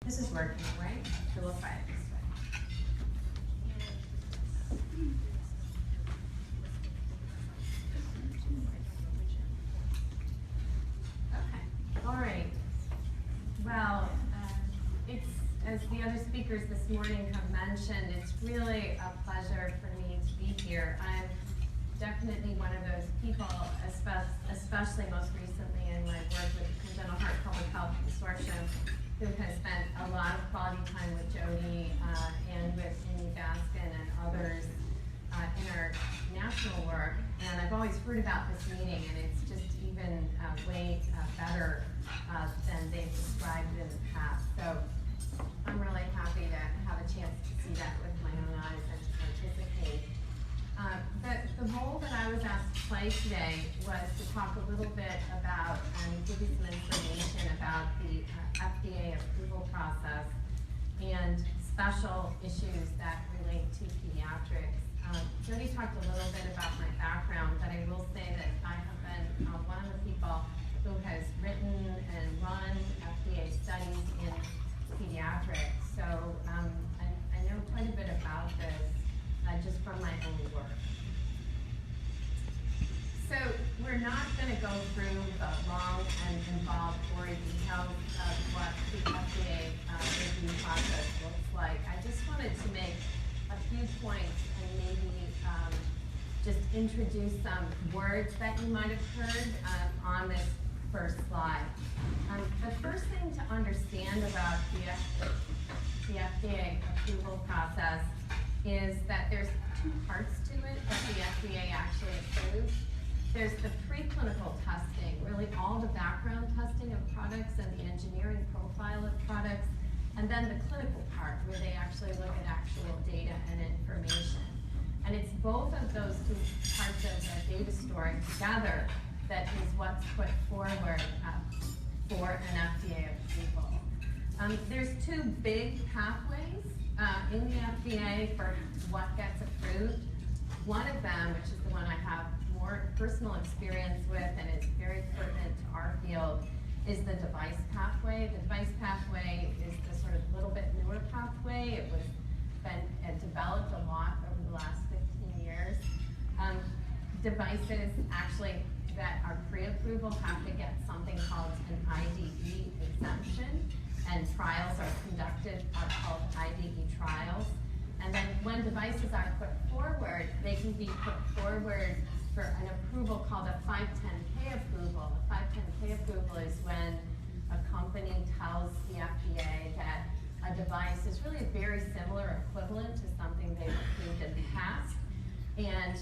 This is working, right? So we'll try it this way. Okay, all right. Well, it's, as the other speakers this morning have mentioned, it's really a pleasure for me to be here. I'm definitely one of those people, especially most recently in my work with the Congenital Heart Public Health Consortium, who has spent a lot of quality time with Jody and with Amy Baskin and others in our national work. And I've always heard about this meeting, and it's just even way better than they've described it in the past. So I'm really happy to have a chance to see that with my own eyes and to participate. The role that I was asked to play today was to talk a little bit about and give you some information about the FDA approval process and special issues that relate to pediatrics. Jody talked a little bit about my background, but I will say that I have been one of the people who has written and run FDA studies in pediatrics. So I know quite a bit about this just from my own work. So we're not going to go through the long and involved gory details of what the FDA review process looks like. I just wanted to make a few points and maybe just introduce some words that you might have heard on this first slide. The first thing to understand about the FDA approval process is that there's two parts to it that the FDA actually approves. There's the preclinical testing, really all the background testing of products and the engineering profile of products, and then the clinical part where they actually look at actual data and information. And it's both of those two parts of the data story together that is what's put forward for an FDA approval. There's two big pathways in the FDA for what gets approved. One of them, which is the one I have more personal experience with and is very pertinent to our field, is the device pathway. The device pathway is the sort of little bit newer pathway. It was been developed a lot over the last 15 years. Devices actually that are pre-approval have to get something called an IDE exemption, and trials are called IDE trials. And then when devices are put forward, they can be put forward for an approval called a 510K approval. The 510K approval is when a company tells the FDA that a device is really a very similar equivalent to something they've approved in the past, and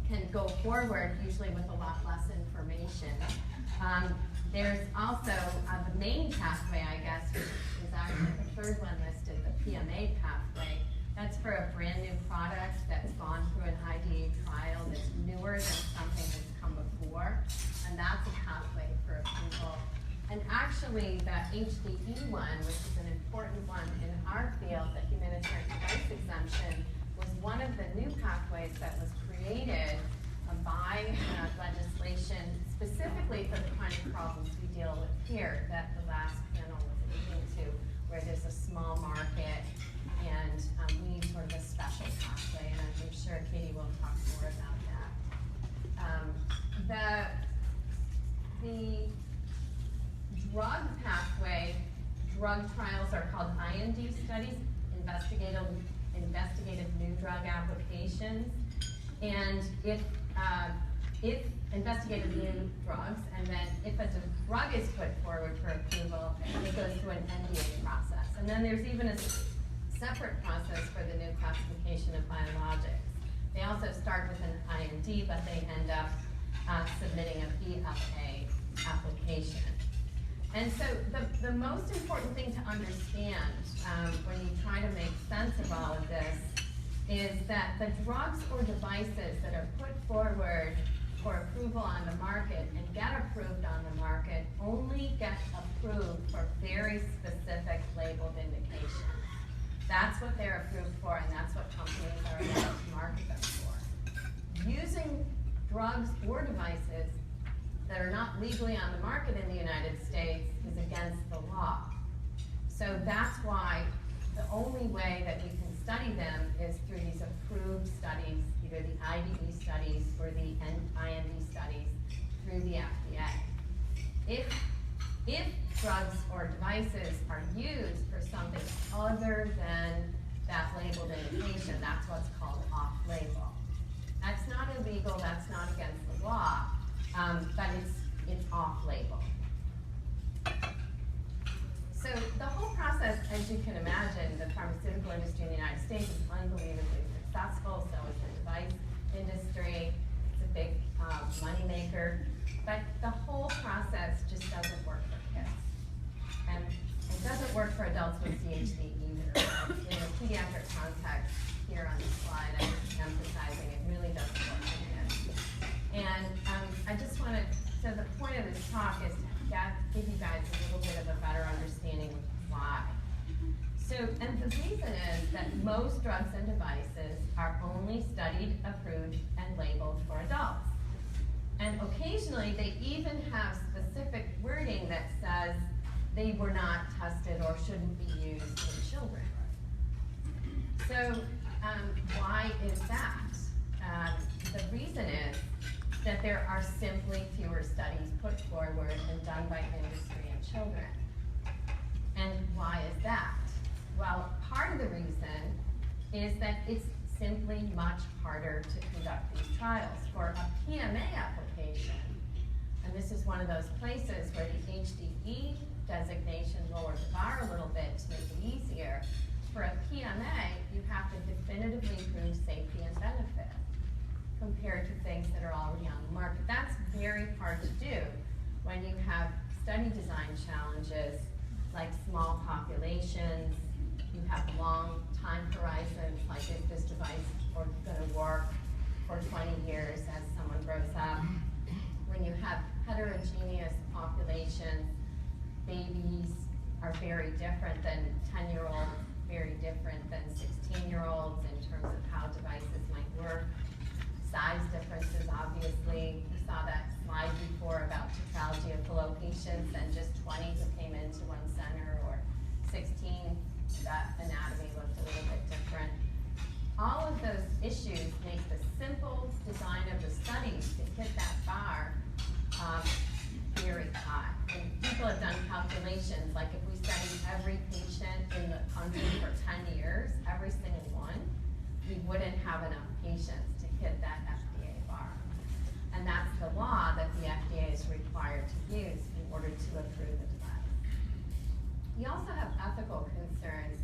can go forward usually with a lot less information. There's also the main pathway, I guess, which is actually the third one listed, the PMA pathway. That's for a brand new product that's gone through an IDE trial that's newer than something that's come before, and that's a pathway for approval. And actually, the HDE one, which is an important one in our field, the humanitarian device exemption, was one of the new pathways that was created by legislation specifically for the kind of problems we deal with here that the last panel was alluding to, where there's a small market and we need sort of a special pathway, and I'm sure Katie will talk more about that. The drug pathway, drug trials are called IND studies, investigative new drug applications, and if investigative new drugs, and then if a drug is put forward for approval, it goes through an NDA process. And then there's even a separate process for the new classification of biologics. They also start with an IND, but they end up submitting a BLA application. And so the most important thing to understand when you try to make sense of all of this is that the drugs or devices that are put forward for approval on the market and get approved on the market only get approved for very specific labeled indications. That's what they're approved for, and that's what companies are allowed to market them for. Using drugs or devices that are not legally on the market in the United States is against the law. So that's why the only way that we can study them is through these approved studies, either the IDE studies or the IND studies through the FDA. If drugs or devices are used for something other than that labeled indication, that's what's called off-label. That's not illegal, that's not against the law, but it's off-label. So the whole process, as you can imagine, the pharmaceutical industry in the United States is unbelievably successful, so is the device industry. It's a big moneymaker, but the whole process just doesn't work for kids. And it doesn't work for adults with CHD either. In the pediatric context, here on the slide, I'm just emphasizing it really doesn't work for kids. And I just wanted, so the point of this talk is to give you guys a little bit of a better understanding of why. So, and the reason is that most drugs and devices are only studied, approved, and labeled for adults. And occasionally, they even have specific wording that says they were not tested or shouldn't be used in children. So, why is that? The reason is that there are simply fewer studies put forward and done by industry and children. And why is that? Well, part of the reason is that it's simply much harder to conduct these trials. For a PMA application, and this is one of those places where the HDE designation lowered the bar a little bit to make it easier. For a PMA, you have to definitively prove safety and benefit compared to things that are already on the market. That's very hard to do when you have study design challenges like small populations, you have long time horizons, like is this device going to work for 20 years as someone grows up. When you have heterogeneous populations, babies are very different than 10-year-olds, very different than 16-year-olds in terms of how devices might work. Size differences, obviously. We saw that slide before about tetralogy of fallopian patients and just 20 who came into one center, or 16, that anatomy looked a little bit different. All of those issues make the simple design of the studies to hit that bar very high. And people have done calculations, like if we studied every patient in the country for 10 years, every single one, we wouldn't have enough patients to hit that FDA bar. And that's the law that the FDA is required to use in order to approve the device. We also have ethical concerns.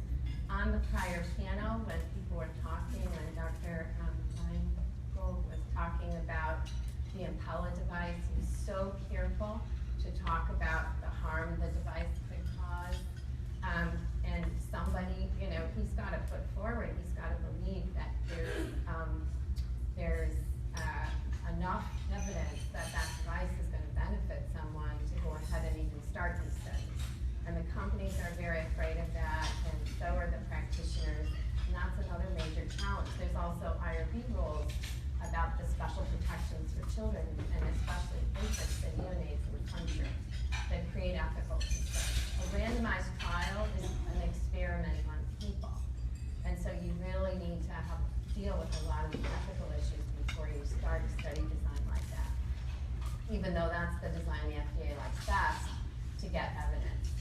On the prior panel, when people were talking, when Dr. Feingold was talking about the Impella device, he was so careful to talk about the harm the device could cause. And somebody, he's got to put forward, he's got to believe that there's enough evidence that that device is going to benefit someone to go ahead and even start these studies. And the companies are very afraid of that, and so are the practitioners, and that's another major challenge. There's also IRB rules about the special protections for children, and especially infants and neonates in the country, that create ethical concerns. A randomized trial is an experiment on people, and so you really need to deal with a lot of the ethical issues before you start a study design like that, even though that's the design the FDA likes best to get evidence.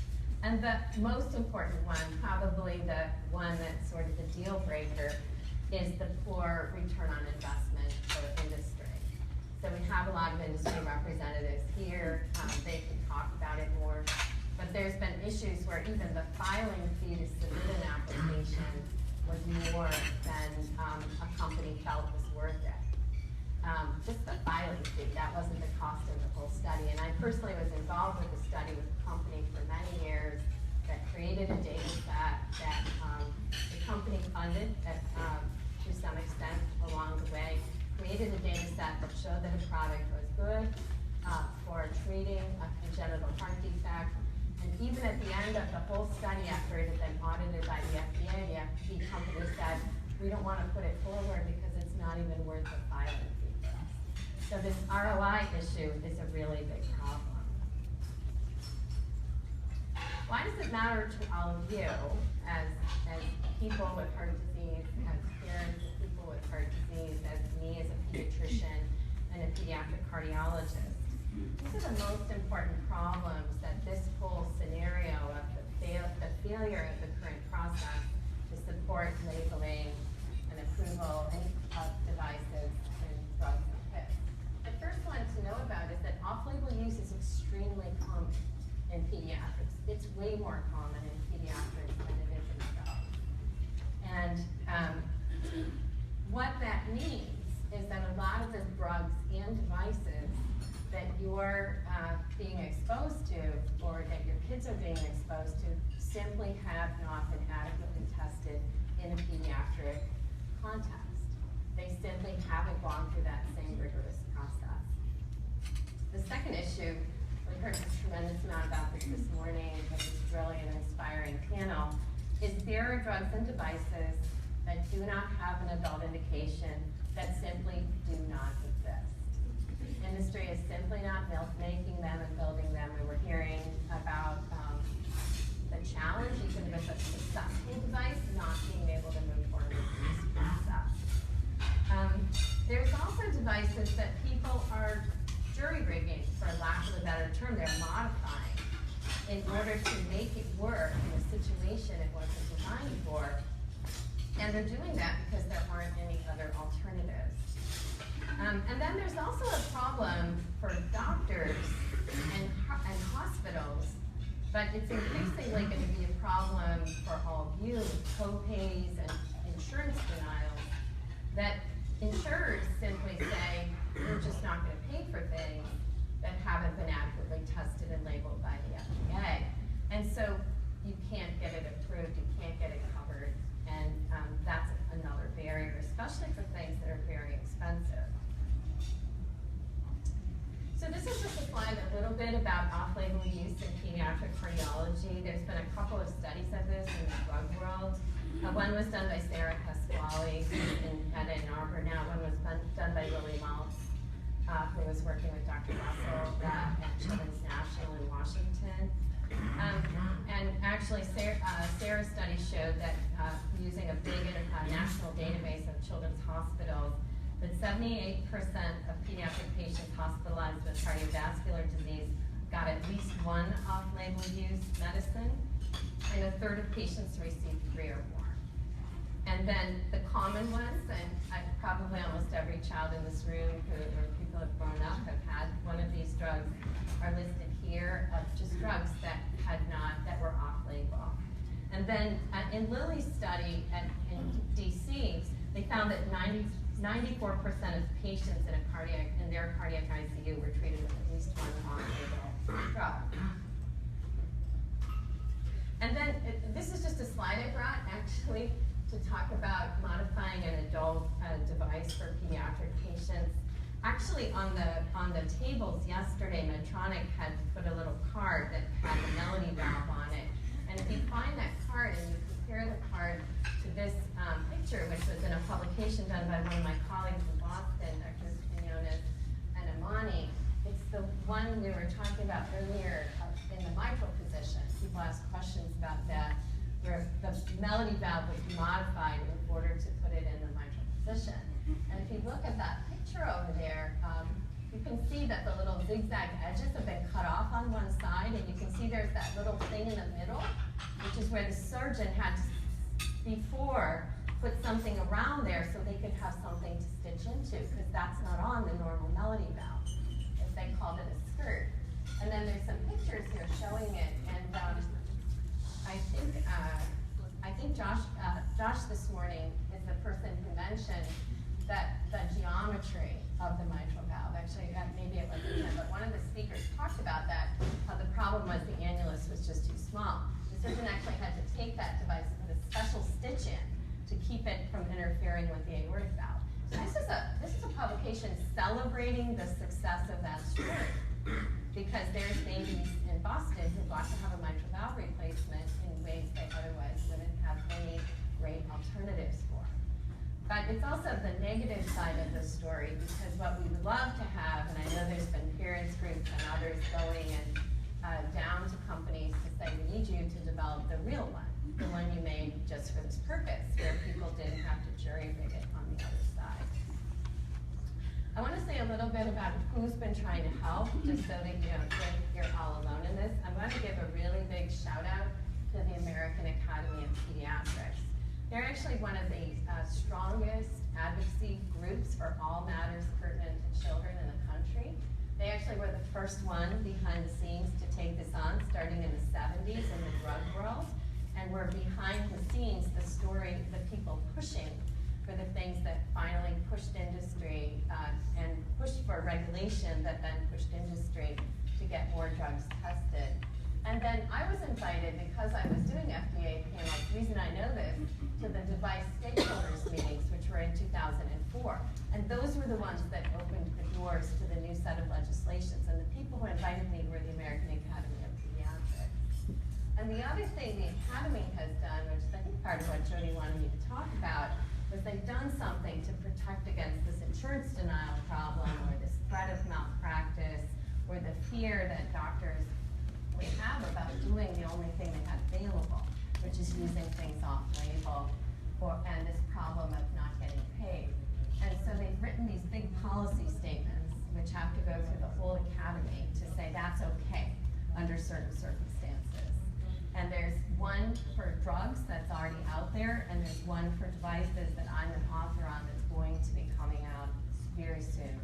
And the most important one, probably the one that's sort of the deal breaker, is the poor return on investment for industry. So we have a lot of industry representatives here. They can talk about it more. But there's been issues where even the filing fee to submit an application was more than a company felt was worth it. Just the filing fee, that wasn't the cost of the whole study. And I personally was involved with the study with the company for many years that created a data set that the company funded to some extent along the way, created a data set that showed that a product was good for treating a congenital heart defect. And even at the end of the whole study, after it had been audited by the FDA, the company said, we don't want to put it forward because it's not even worth the filing fee for us. So this ROI issue is a really big problem. why does it matter to all of you as people with heart disease, as parents of people with heart disease, as me as a pediatrician and a pediatric cardiologist? These are the most important problems that this whole scenario of the failure of the current process to support labeling and approval of devices and drugs and kits. The first one to know about is that off-label use is extremely common in pediatrics. It's way more common in pediatrics than it is in adults. And what that means is that a lot of the drugs and devices that you're being exposed to, or that your kids are being exposed to, simply have not been adequately tested in a pediatric context. They simply haven't gone through that same rigorous process. The second issue, we heard a tremendous amount about this morning, it was really an inspiring panel, is there are drugs and devices that do not have an adult indication that simply do not exist. Industry is simply not making them and building them. We were hearing about the challenge, even with a successful device, not being able to move forward with this process. There's also devices that people are jury-rigging, for lack of a better term. They're modifying in order to make it work in a situation it wasn't designed for. And they're doing that because there aren't any other alternatives. And then there's also a problem for doctors and hospitals, but it's increasingly going to be a problem for all of you with co-pays and insurance denials, that insurers simply say, we're just not going to pay for things that haven't been adequately tested and labeled by the FDA. And so you can't get it approved, you can't get it covered, and that's another barrier, especially for things that are very expensive. So this is just a slide a little bit about off-label use in pediatric cardiology. There's been a couple of studies of this in the drug world. One was done by Sarah Pasquale at Ann Arbor now. One was done by Lily Maltz, who was working with Dr. Russell at Children's National in Washington. And actually, Sarah's study showed that using a big national database of children's hospitals, that 78% of pediatric patients hospitalized with cardiovascular disease got at least one off-label use medicine, and a third of patients received 3 or more. And then the common ones, and probably almost every child in this room or people who have grown up have had one of these drugs, are listed here of just drugs that were off-label. And then in Lily's study in DC, they found that 94% of patients in their cardiac ICU were treated with at least one off-label drug. And then this is just a slide I brought actually to talk about modifying an adult device for pediatric patients. Actually, on the tables yesterday, MEDTRONIC had put a little card that had a melody valve on it. And if you find that card and you compare the card to this picture, which was in a publication done by one of my colleagues in Boston, Dr. Quinones and Amani, it's the one we were talking about earlier in the mitral position. People asked questions about that, where the melody valve was modified in order to put it in the mitral position. And if you look at that picture over there, you can see that the little zigzag edges have been cut off on one side, and you can see there's that little thing in the middle, which is where the surgeon had to, before, put something around there so they could have something to stitch into, because that's not on the normal melody valve, as they called it a skirt. And then there's some pictures here showing it, and I think Josh this morning is the person who mentioned that the geometry of the mitral valve, actually maybe it wasn't him, but one of the speakers talked about that, how the problem was the annulus was just too small. The surgeon actually had to take that device and put a special stitch in to keep it from interfering with the aortic valve. So this is a publication celebrating the success of that story, because there's babies in Boston who got to have a mitral valve replacement in ways they otherwise wouldn't have any great alternatives for. But it's also the negative side of the story, because what we would love to have, and I know there's been parents groups and others going and down to companies to say, we need you to develop the real one, the one you made just for this purpose, where people didn't have to jury rig it on the other side. I want to say a little bit about who's been trying to help, just so that you don't think you're all alone in this. I'm going to give a really big shout out to the American Academy of Pediatrics. They're actually one of the strongest advocacy groups for all matters pertinent to children in the country. They actually were the first one behind the scenes to take this on, starting in the 70s in the drug world, and were behind the scenes the story, the people pushing for the things that finally pushed industry and pushed for regulation that then pushed industry to get more drugs tested. And then I was invited, because I was doing FDA panels, the reason I know this, to the device stakeholders meetings, which were in 2004. And those were the ones that opened the doors to the new set of legislations. And the people who invited me were the American Academy of Pediatrics. And the other thing the Academy has done, which is I think part of what Jody wanted me to talk about, was they've done something to protect against this insurance denial problem, or this threat of malpractice, or the fear that doctors we have about doing the only thing they have available, which is using things off-label, and this problem of not getting paid. And so they've written these big policy statements, which have to go through the whole academy to say that's okay under certain circumstances. And there's one for drugs that's already out there, and there's one for devices that I'm an author on that's going to be coming out very soon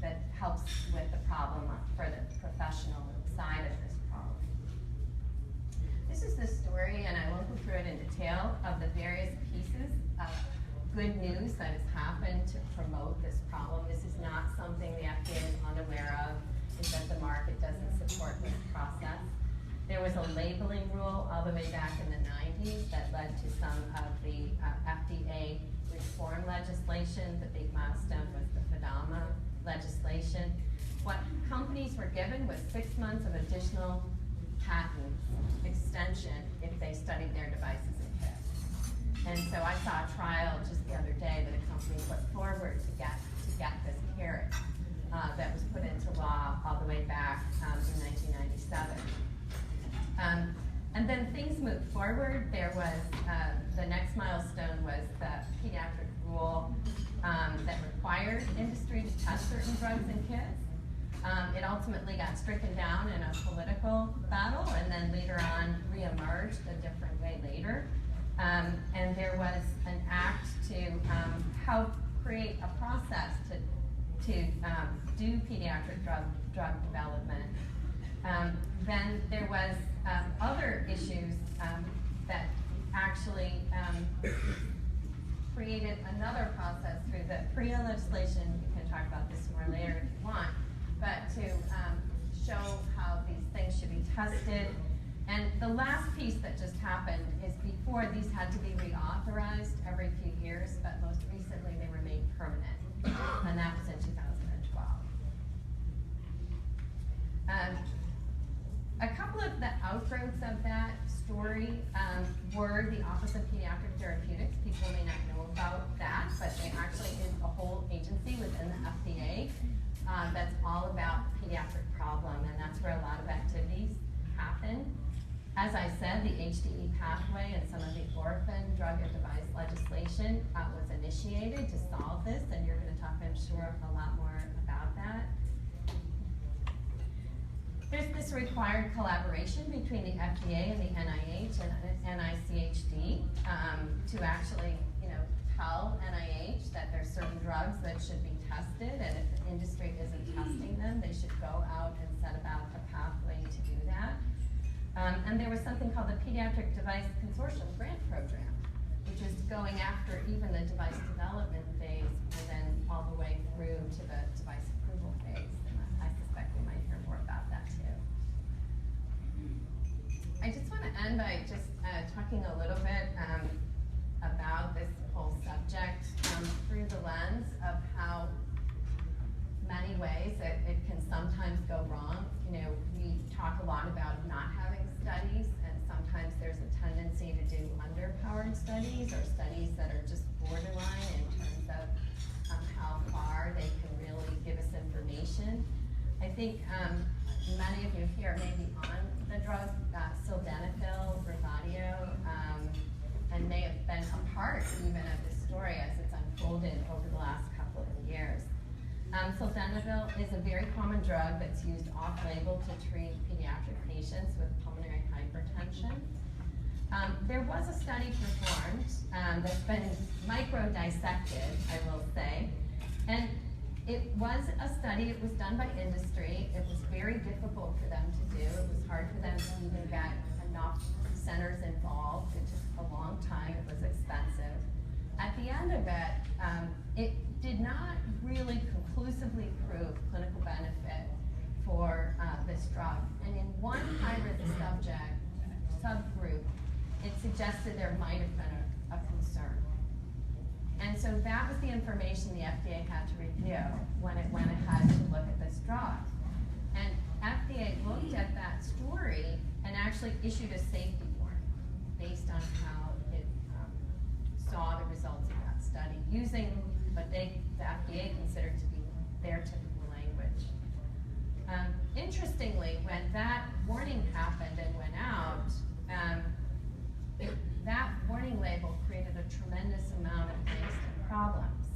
that helps with the problem for the professional side of this problem. This is the story, and I won't go through it in detail, of the various pieces of good news that has happened to promote this problem. This is not something the FDA is unaware of, is that the market doesn't support this process. There was a labeling rule all the way back in the 90s that led to some of the FDA reform legislation. The big milestone was the FDAMA legislation. What companies were given was 6 months of additional patent extension if they studied their devices and kits. And so I saw a trial just the other day that a company put forward to get this carrot that was put into law all the way back in 1997. And then things moved forward. There was, the next milestone was the pediatric rule that required industry to test certain drugs and kits. It ultimately got stricken down in a political battle, and then later on reemerged a different way later. And there was an act to help create a process to do pediatric drug development. Then there was other issues that actually created another process through the PREA legislation. We can talk about this more later if you want, but to show how these things should be tested. And the last piece that just happened is before these had to be reauthorized every few years, but most recently they were made permanent, and that was in 2012. A couple of the outgrowths of that story were the Office of Pediatric Therapeutics. People may not know about that, but they actually is a whole agency within the FDA that's all about the pediatric problem, and that's where a lot of activities happen. As I said, the HDE pathway and some of the orphan drug and device legislation was initiated to solve this, and you're going to talk, I'm sure, a lot more about that. There's this required collaboration between the FDA and the NIH and NICHD to actually, tell NIH that there's certain drugs that should be tested, and if the industry isn't testing them, they should go out and set about a pathway to do that. And there was something called the Pediatric Device Consortium Grant Program, which is going after even the device development phase and then all the way through to the device approval phase. And I suspect we might hear more about that too. I just want to end by just talking a little bit about this whole subject through the lens of how many ways it can sometimes go wrong. We talk a lot about not having studies, and sometimes there's a tendency to do underpowered studies or studies that are just borderline in terms of how far they can really give us information. I think many of you here may be on the drug sildenafil, Revatio, and may have been a part even of this story as it's unfolded over the last couple of years. Sildenafil is a very common drug that's used off-label to treat pediatric patients with pulmonary hypertension. There was a study performed that's been micro-dissected, I will say, and it was a study. It was done by industry. It was very difficult for them to do. It was hard for them to even get enough centers involved. It took a long time. It was expensive. At the end of it, it did not really conclusively prove clinical benefit for this drug. And in one high-risk subgroup, it suggested there might have been a concern. And so that was the information the FDA had to review when it went ahead to look at this drug. And FDA looked at that story and actually issued a safety warning based on how it saw the results of that study, using what the FDA considered to be their typical language. Interestingly, when that warning happened and went out, that warning label created a tremendous amount of angst and problems.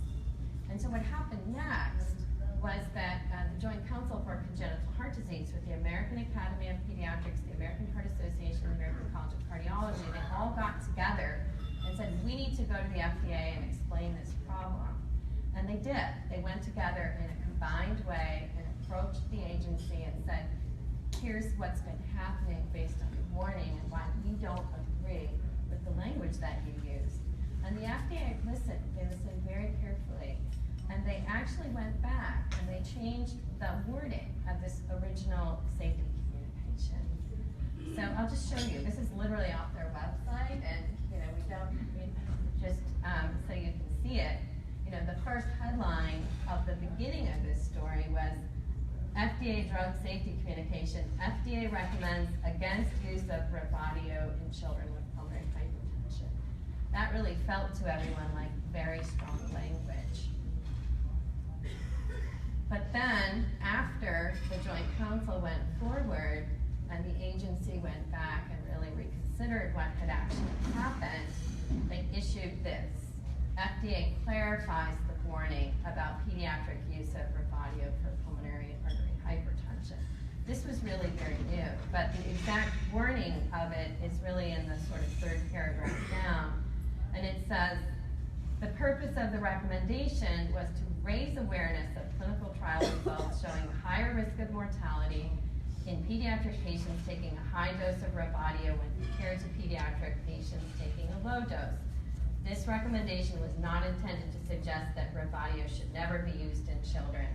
And so what happened next was that the Joint Council for Congenital Heart Disease with the American Academy of Pediatrics, the American Heart Association, the American College of Cardiology, they all got together and said, we need to go to the FDA and explain this problem. And they did. They went together in a combined way and approached the agency and said, here's what's been happening based on the warning and why we don't agree with the language that you use. And the FDA listened. They listened very carefully. And they actually went back and they changed the wording of this original safety communication. So I'll just show you. This is literally off their website, and just so you can see it. The first headline of the beginning of this story was FDA drug safety communication. FDA recommends against use of Revatio in children with pulmonary hypertension. That really felt to everyone like very strong language. But then, after the Joint Council went forward and the agency went back and really reconsidered what had actually happened, they issued this. FDA clarifies the warning about pediatric use of Revatio for pulmonary artery hypertension. This was really very new, but the exact wording of it is really in the sort of third paragraph down. And it says, the purpose of the recommendation was to raise awareness of clinical trial results showing a higher risk of mortality in pediatric patients taking a high dose of Revatio when compared to pediatric patients taking a low dose. This recommendation was not intended to suggest that Revatio should never be used in children,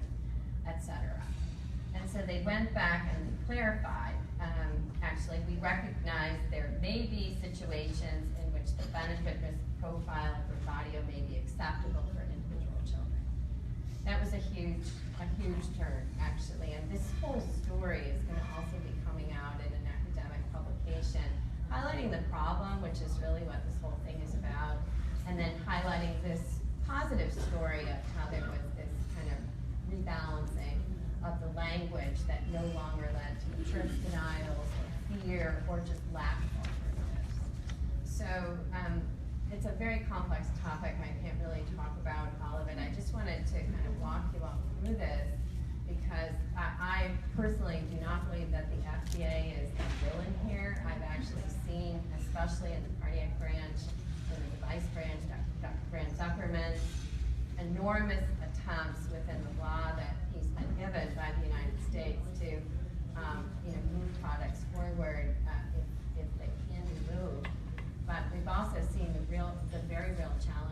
etc. And so they went back and clarified, actually, we recognize there may be situations in which the benefit-risk profile of Revatio may be acceptable for individual children. That was a huge turn, actually, and this whole story is going to also be coming out in an academic publication, highlighting the problem, which is really what this whole thing is about, and then highlighting this positive story of how there was this kind of rebalancing of the language that no longer led to trip denials or fear or just lack of alternatives. So it's a very complex topic. I can't really talk about all of it. I just wanted to kind of walk you all through this because I personally do not believe that the FDA is the villain here. I've actually seen, especially in the cardiac branch, in the device branch, Dr. Brand Zuckerman, enormous attempts within the law that he's been given by the United States to move products forward if they can be moved. But we've also seen the very real challenge